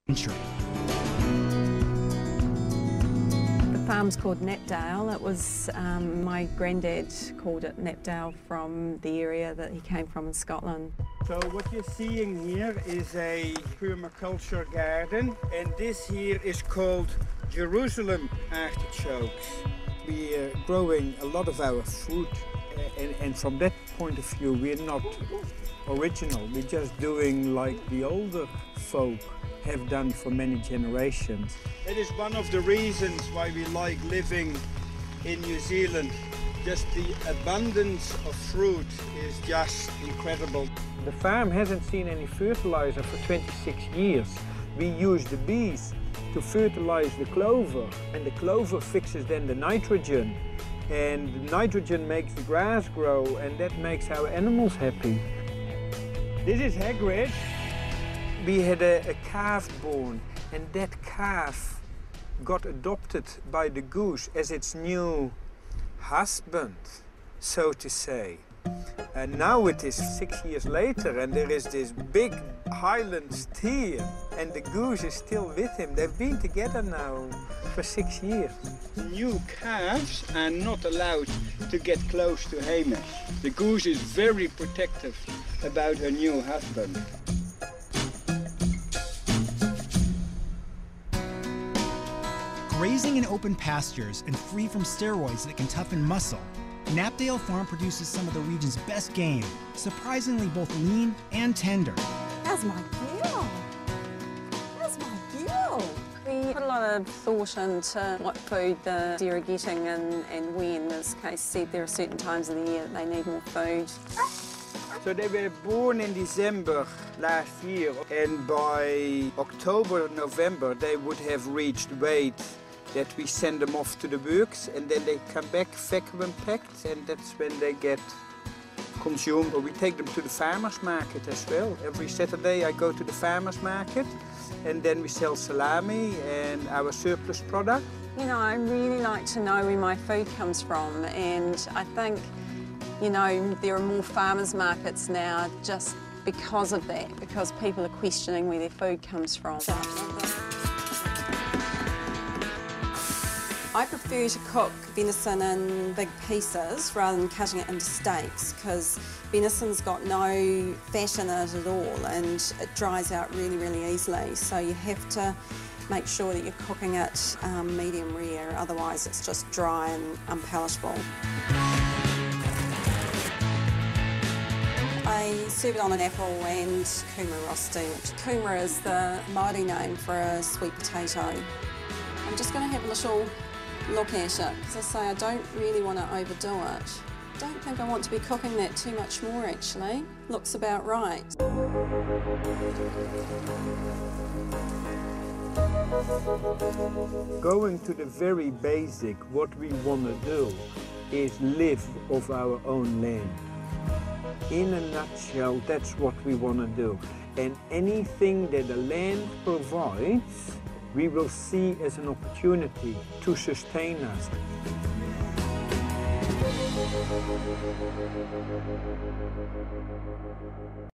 The farm's called Knapdale. It was my granddad called it Knapdale from the area that he came from in Scotland. So what you're seeing here is a permaculture garden, and this here is called Jerusalem artichokes. We are growing a lot of our food, and from that point of view we're not original. We're just doing like the older folk have done for many generations. It is one of the reasons why we like living in New Zealand. Just the abundance of fruit is just incredible. The farm hasn't seen any fertilizer for 26 years. We use the bees to fertilize the clover, and the clover fixes then the nitrogen, and the nitrogen makes the grass grow, and that makes our animals happy. This is Hagrid. We had a calf born, and that calf got adopted by the goose as its new husband, so to say. And now it is 6 years later, and there is this big Highland steer, and the goose is still with him. They've been together now for 6 years. New calves are not allowed to get close to Hamish. The goose is very protective about her new husband. Grazing in open pastures and free from steroids that can toughen muscle, Knapdale Farm produces some of the region's best game, surprisingly both lean and tender. That's my girl. That's my girl. We put a lot of thought into what food the deer are getting and when. As Case said, there are certain times of the year that they need more food. So they were born in December last year, and by October, November, they would have reached weight that we send them off to the works, and then they come back vacuum packed, and that's when they get consumed. Or we take them to the farmer's market as well. Every Saturday I go to the farmer's market, and then we sell salami and our surplus product. You know, I really like to know where my food comes from, and I think, you know, there are more farmers markets now just because of that, because people are questioning where their food comes from. I prefer to cook venison in big pieces rather than cutting it into steaks, because venison's got no fat in it at all and it dries out really, really easily. So you have to make sure that you're cooking it medium rare, otherwise it's just dry and unpalatable. I serve it on an apple and kumara roasting. Kumara is the Māori name for a sweet potato. I'm just going to have a little look at it, because I say I don't really want to overdo it. I don't think I want to be cooking that too much more, actually. Looks about right. Going to the very basic, what we want to do is live off our own land. In a nutshell, that's what we want to do. And anything that the land provides, we will see as an opportunity to sustain us.